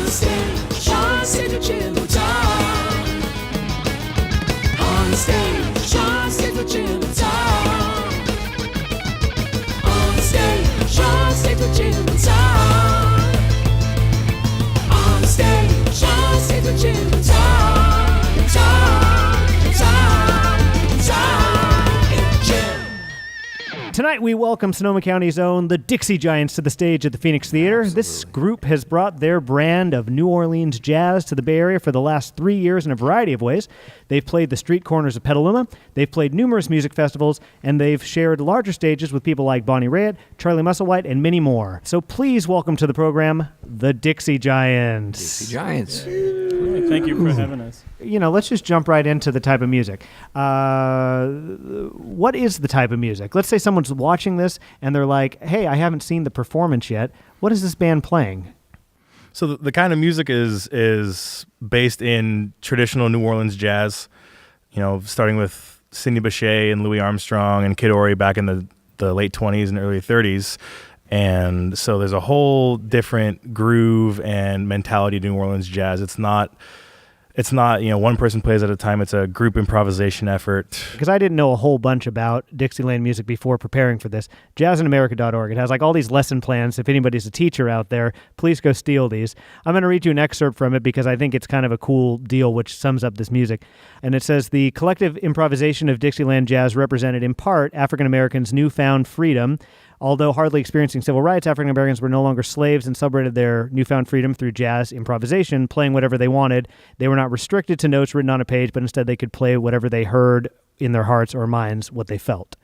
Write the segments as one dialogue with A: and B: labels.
A: Onstage, onstage with Jim and Tom. Onstage, onstage with Jim and Tom. Onstage, onstage with Jim and Tom. Onstage, onstage with Jim and Tom. Tom and Jim.
B: Tonight we welcome Sonoma County's own the Dixie Giants to the stage at the Phoenix Theater.
C: Absolutely.
B: This group has brought their brand of New Orleans jazz to the Bay Area for the last 3 years in a variety of ways. They've played the street corners of Petaluma, they've played numerous music festivals, and they've shared larger stages with people like Bonnie Raitt, Charlie Musselwhite, and many more. So please welcome to the program the Dixie Giants.
C: Dixie Giants.
D: Thank you for having us.
B: You know, let's just jump right into the type of music. What is the type of music? Let's say someone's watching this and they're like, hey, I haven't seen the performance yet. What is this band playing?
E: So the kind of music is based in traditional New Orleans jazz, you know, starting with Sidney Bechet and Louis Armstrong and Kid Ory back in the late 20s and early 30s. And so there's a whole different groove and mentality to New Orleans jazz. It's not, you know, one person plays at a time. It's a group improvisation effort.
B: Because I didn't know a whole bunch about Dixieland music before preparing for this. JazzinAmerica.org. It has like all these lesson plans. If anybody's a teacher out there, please go steal these. I'm going to read you an excerpt from it because I think it's kind of a cool deal which sums up this music. And it says, the collective improvisation of Dixieland jazz represented in part African Americans' newfound freedom. Although hardly experiencing civil rights, African Americans were no longer slaves and celebrated their newfound freedom through jazz improvisation, playing whatever they wanted. They were not restricted to notes written on a page, but instead they could play whatever they heard in their hearts or minds, what they felt.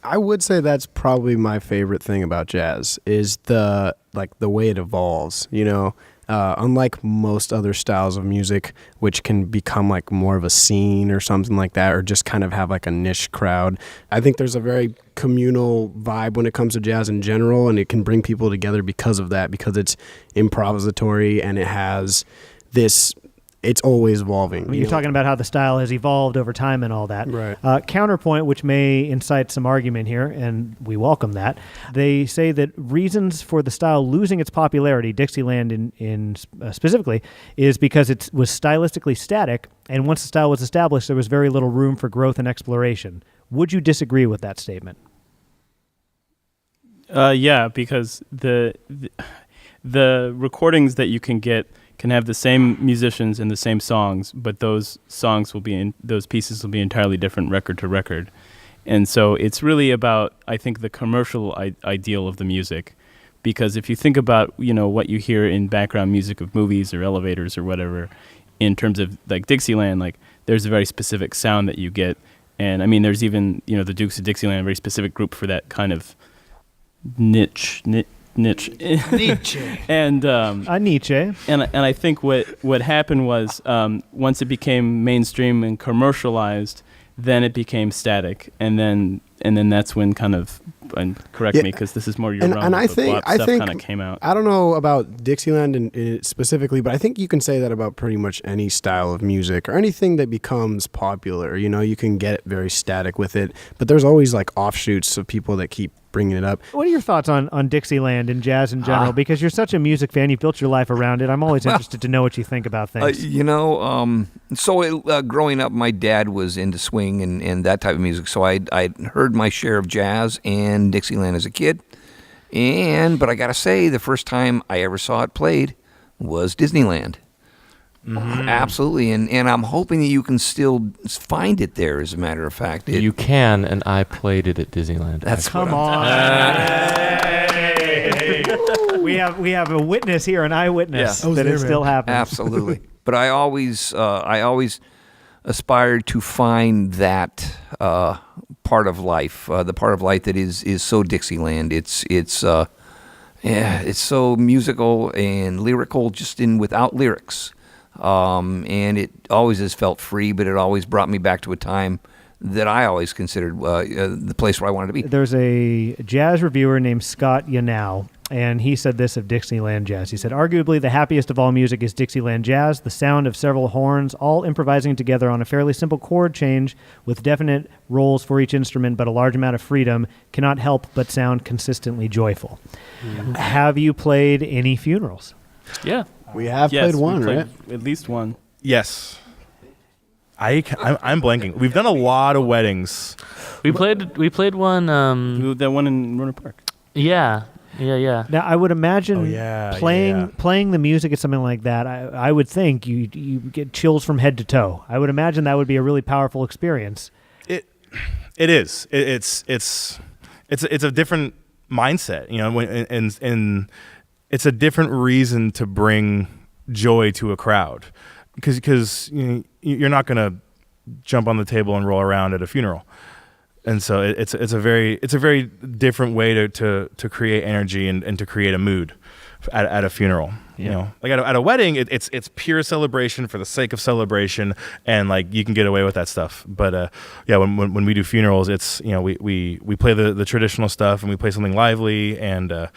F: I would say that's probably my favorite thing about jazz is the way it evolves, you know. Unlike most other styles of music, which can become like more of a scene or something like that, or just kind of have like a niche crowd, I think there's a very communal vibe when it comes to jazz in general, and it can bring people together because of that, because it's improvisatory and it has this, it's always evolving.
B: I mean, you're talking about how the style has evolved over time and all that.
F: Right.
B: Counterpoint, which may incite some argument here, and we welcome that. They say that reasons for the style losing its popularity, Dixieland in specifically, is because it was stylistically static, and once the style was established, there was very little room for growth and exploration. Would you disagree with that statement?
D: Yeah, because the recordings that you can get can have the same musicians and the same songs, but those pieces will be entirely different record to record. And so it's really about, I think, the commercial ideal of the music. Because if you think about, you know, what you hear in background music of movies or elevators or whatever, in terms of like Dixieland, like there's a very specific sound that you get. And I mean, there's even, you know, the Dukes of Dixieland, a very specific group for that kind of niche. And
B: A Nietzsche.
D: And I think what happened was once it became mainstream and commercialized, then it became static, and then that's when kind of, and correct me because this is more your realm.
F: And I think
D: stuff kind of came out.
F: I don't know about Dixieland specifically, but I think you can say that about pretty much any style of music or anything that becomes popular. You know, you can get very static with it, but there's always like offshoots of people that keep bringing it up.
B: What are your thoughts on Dixieland and jazz in general? Because you're such a music fan, you've built your life around it. I'm always interested to know what you think about things.
C: Growing up, my dad was into swing and that type of music, so I heard my share of jazz and Dixieland as a kid. But I gotta say, the first time I ever saw it played was Disneyland. Mm-hmm. Absolutely, and I'm hoping that you can still find it there. As a matter of fact,
G: you can, and I played it at Disneyland.
C: That's
B: come on. We have a witness here, an eyewitness that it still happens.
C: Absolutely, but I always aspired to find that part of life, the part of life that is so Dixieland. It's so musical and lyrical, just without lyrics. And it always has felt free, but it always brought me back to a time that I always considered the place where I wanted to be.
B: There's a jazz reviewer named Scott Yanow, and he said this of Dixieland jazz. He said, arguably the happiest of all music is Dixieland jazz, the sound of several horns, all improvising together on a fairly simple chord change with definite roles for each instrument, but a large amount of freedom, cannot help but sound consistently joyful. Mm-hmm. Have you played any funerals?
H: Yeah.
F: We have
D: Yes,
F: played
D: we
F: one,
D: played
F: right?
D: At least one.
E: Yes. I'm blanking. We've done a lot of weddings.
H: We played one.
D: That one in Runner Park.
H: Yeah.
B: Now, I would imagine playing the music at something like that, I would think you get chills from head to toe. I would imagine that would be a really powerful experience.
E: It is. It's a different mindset, and it's a different reason to bring joy to a crowd, because you're not going to jump on the table and roll around at a funeral. And so it's a very different way to create energy and to create a mood at a funeral.
B: Yeah.
E: Like at a wedding, it's pure celebration for the sake of celebration, and like you can get away with that stuff. But when we do funerals, it's we play the traditional stuff and we play something lively, and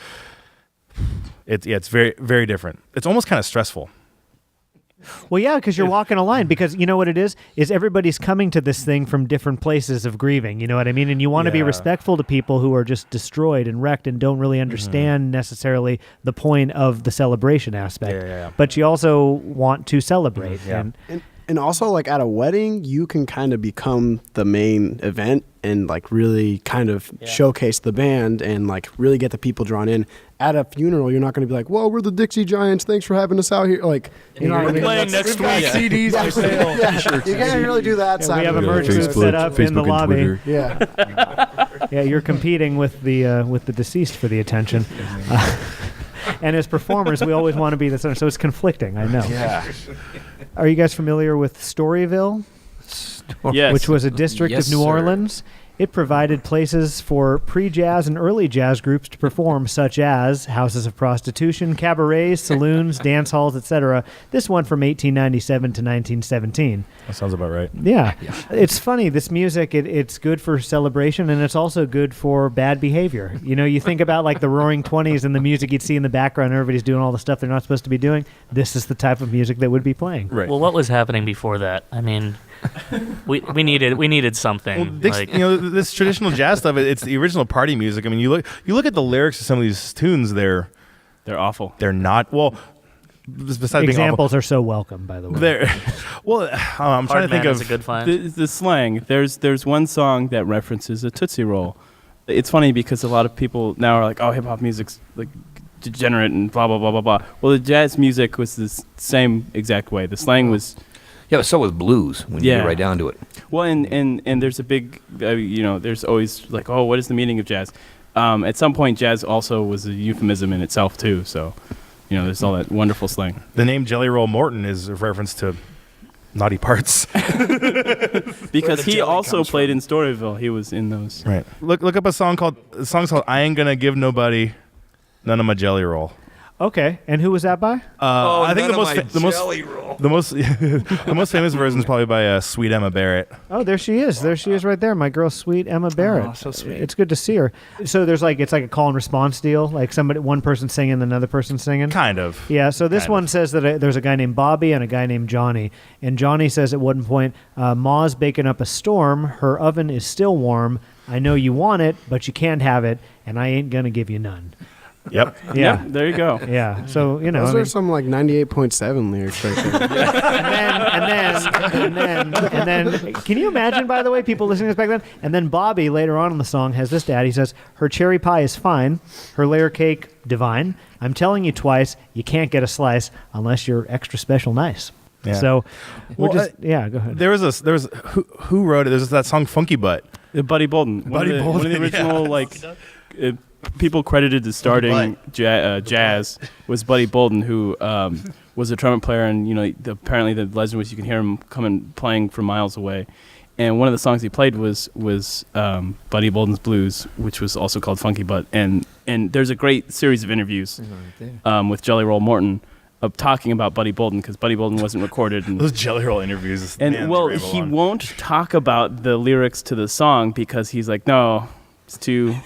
E: it's very, very different. It's almost kind of stressful.
B: Well, yeah, because you're walking a line. Because you know what it is everybody's coming to this thing from different places of grieving. You know what I mean? And you want to be respectful to people who are just destroyed and wrecked and don't really understand necessarily the point of the celebration aspect.
E: Yeah.
B: But you also want to celebrate.
E: Yeah.
F: And also, like at a wedding, you can kind of become the main event and like really kind of showcase the band and like really get the people drawn in. At a funeral, you're not going to be like, "Whoa, we're the Dixie Giants. Thanks for having us out here." Like, you know what I mean?
H: Playing next week.
F: CDs for sale. You can't really do that.
B: We have a merch booth set up in the lobby. Yeah, you're competing with the deceased for the attention. And as performers, we always want to be the center, so it's conflicting. I know.
E: Yeah.
B: Are you guys familiar with Storyville?
D: Yes.
B: Which was a district
C: Yes,
B: of New
C: sir.
B: Orleans. It provided places for pre-jazz and early jazz groups to perform, such as houses of prostitution, cabarets, saloons, dance halls, etc. This one from 1897 to 1917.
E: That sounds about right.
B: Yeah. It's funny. This music, it's good for celebration, and it's also good for bad behavior. You think about like the Roaring Twenties and the music you'd see in the background. Everybody's doing all the stuff they're not supposed to be doing. This is the type of music that would be playing.
E: Right.
H: Well, what was happening before that? I mean, we needed something.
E: Well, this traditional jazz stuff, it's the original party music. I mean, you look at the lyrics of some of these tunes, they're
D: awful.
E: They're not, well, besides being awful,
B: Examples are so welcome, by the way.
E: I'm trying to think of
H: a good find.
D: The slang. There's one song that references a Tootsie Roll. It's funny because a lot of people now are like, oh, hip hop music's like degenerate and blah blah blah blah blah. Well, the jazz music was the same exact way. The slang was.
C: Yeah, but so was blues when you get right down to it.
D: Well, and there's a big, there's always like, oh, what is the meaning of jazz? At some point, jazz also was a euphemism in itself too. So, there's all that wonderful slang.
E: the name Jelly Roll Morton is a reference to naughty parts.
D: Because he also played in Storyville. He was in those.
E: Right. Look up a song called "I Ain't Gonna Give Nobody None of My Jelly Roll."
B: Okay, and who was that by?
E: I think the most famous version is probably by Sweet Emma Barrett.
B: Oh, there she is. There she is right there. My girl, sweet Emma Barrett.
C: Oh, so sweet.
B: It's good to see her. So it's like a call and response deal, like one person singing, another person singing.
E: Kind of.
B: Yeah. So this one says that there's a guy named Bobby and a guy named Johnny, and Johnny says at one point, "Ma's baking up a storm. Her oven is still warm. I know you want it, but you can't have it, and I ain't gonna give you none."
E: Yep.
B: Yeah.
D: Yep, there you go.
B: Yeah. So
F: Those are some like 98.7 lyrics right there.
B: and then, can you imagine, by the way, people listening to this back then? And then Bobby, later on in the song, has this dad. He says, "Her cherry pie is fine, her layer cake divine. I'm telling you twice, you can't get a slice unless you're extra special nice."
E: Yeah.
B: So,
E: Well,
B: go ahead.
E: There was who wrote it? There's that song Funky Butt.
D: Buddy Bolden. One of the original people credited to starting jazz was Buddy Bolden, who was a trumpet player, and apparently the legend was you can hear him coming playing from miles away. And one of the songs he played was Buddy Bolden's Blues, which was also called Funky Butt. And there's a great series of interviews with Jelly Roll Morton of talking about Buddy Bolden, because Buddy Bolden wasn't recorded. And
E: Those Jelly Roll interviews.
D: And he won't talk about the lyrics to the song because he's like, no, it's too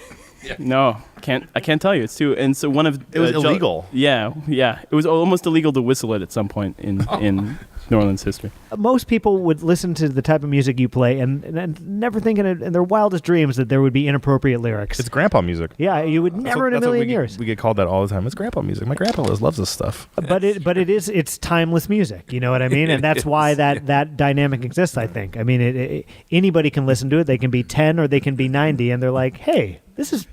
D: No, I can't tell you. It's too. And so one of
E: It was illegal.
D: Yeah. It was almost illegal to whistle it at some point in New Orleans history.
B: Most people would listen to the type of music you play and never think in their wildest dreams that there would be inappropriate lyrics.
E: It's grandpa music.
B: Yeah, you would never in a million years.
E: We get called that all the time. It's grandpa music. My grandpa loves this stuff.
B: But it's timeless music. You know what I mean? And that's why that dynamic exists. I think. I mean, anybody can listen to it. They can be 10 or they can be 90, and they're like, hey. This is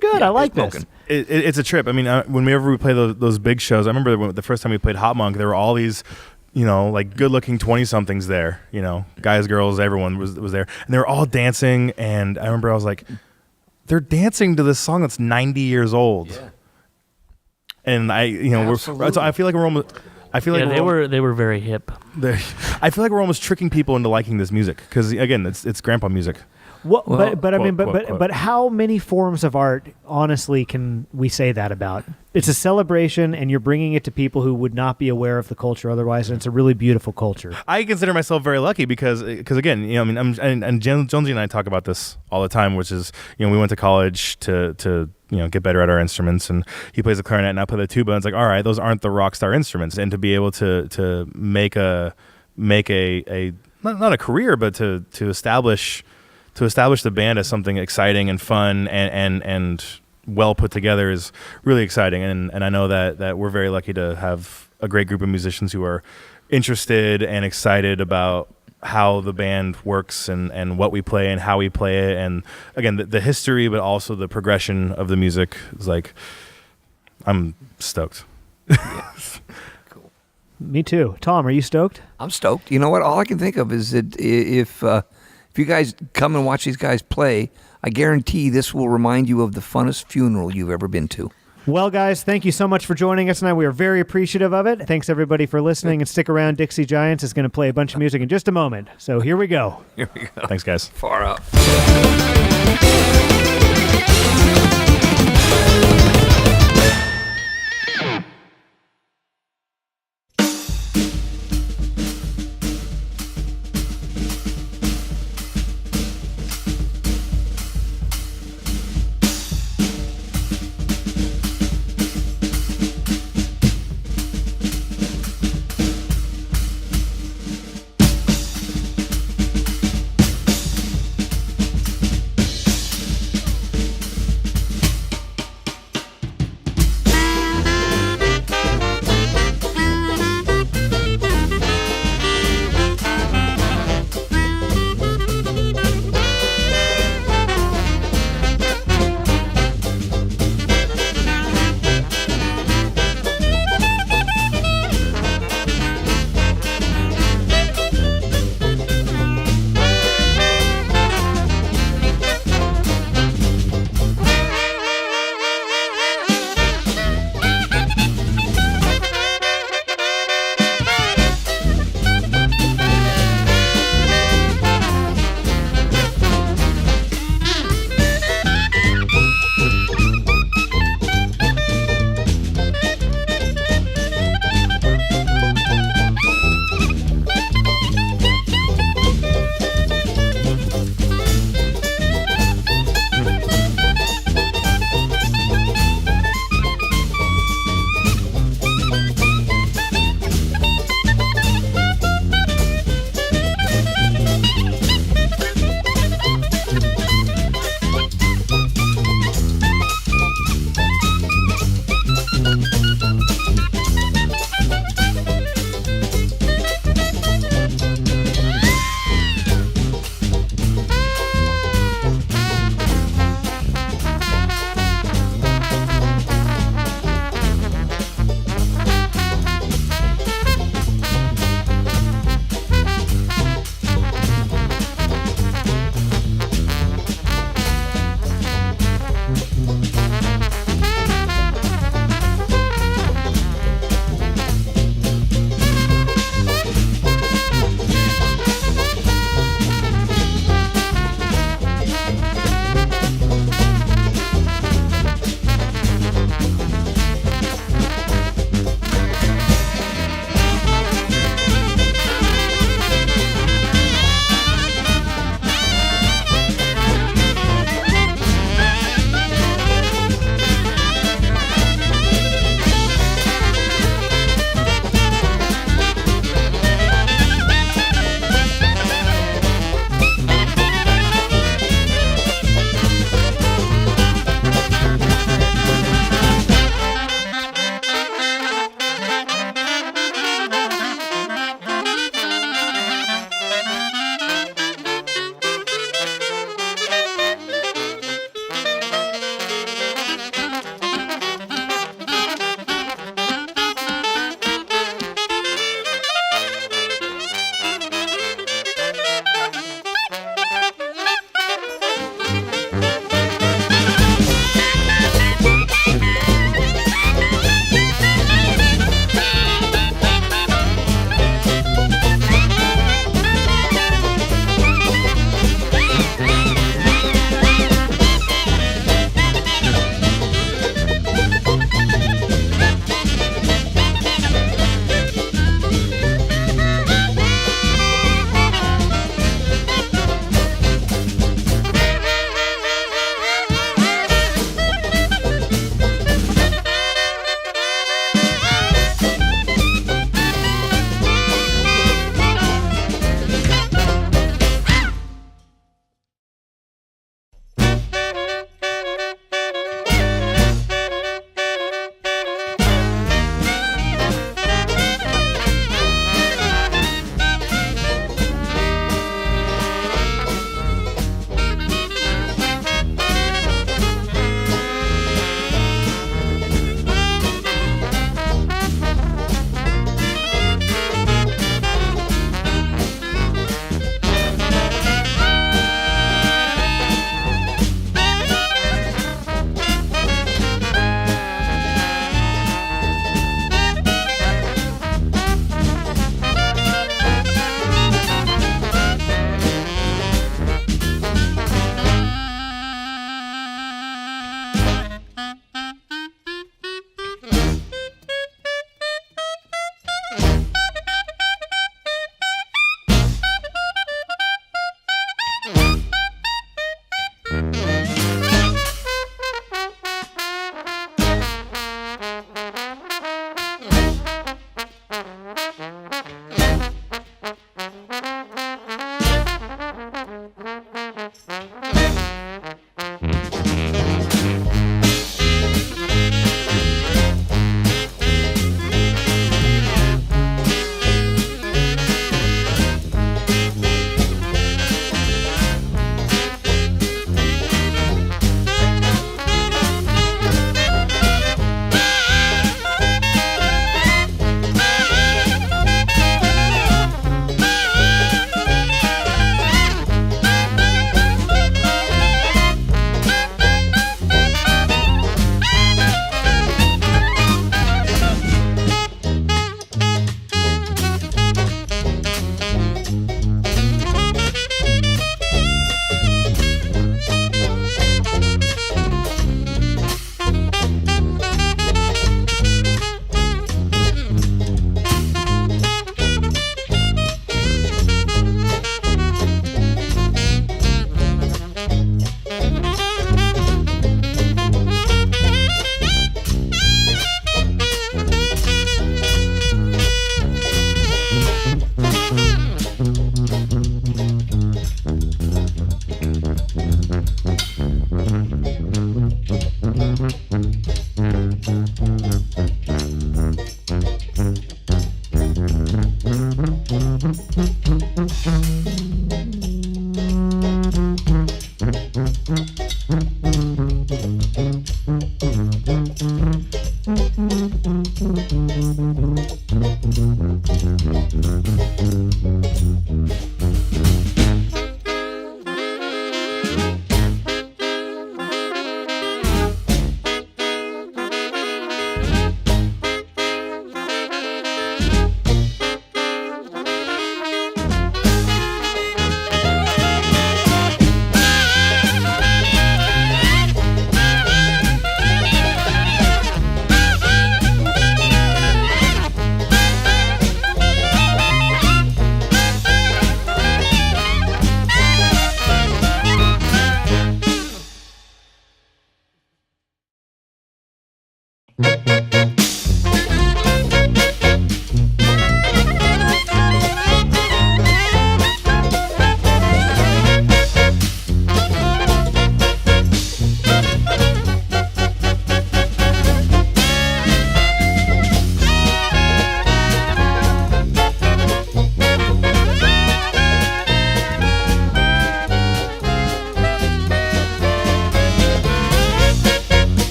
B: good. I like this.
E: It's a trip. I mean, whenever we play those big shows, I remember the first time we played Hot Monk, there were all these, like good-looking 20-somethings there. Guys, girls, everyone was there, and they were all dancing. And I remember I was like, they're dancing to this song that's 90 years old. Yeah. And so I feel like we're almost. I feel like
H: they were very hip.
E: I feel like we're almost tricking people into liking this music because again, it's grandpa music.
B: But how many forms of art, honestly, can we say that about? It's a celebration, and you're bringing it to people who would not be aware of the culture otherwise, and it's a really beautiful culture.
E: I consider myself very lucky because again, and Jonesy and I talk about this all the time, which is, we went to college to get better at our instruments, and he plays the clarinet and I play the tuba, and it's like, all right, those aren't the rock star instruments, and to be able to make a not a career, but to establish the band as something exciting and fun and well put together is really exciting. And I know that we're very lucky to have a great group of musicians who are interested and excited about how the band works and what we play and how we play it. And again, the history, but also the progression of the music is like, I'm stoked.
C: Cool.
B: Me too. Tom, are you stoked?
C: I'm stoked. You know what? All I can think of is that if you guys come and watch these guys play, I guarantee this will remind you of the funnest funeral you've ever been to.
B: Well, guys, thank you so much for joining us tonight. We are very appreciative of it. Thanks, everybody, for listening. And stick around. Dixie Giants is going to play a bunch of music in just a moment. So here we go.
C: Here we go.
E: Thanks, guys.
C: Far up.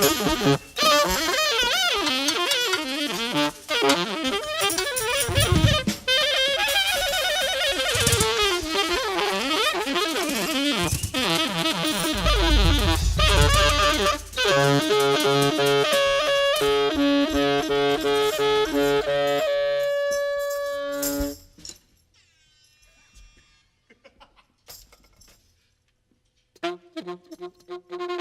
A: Thank you.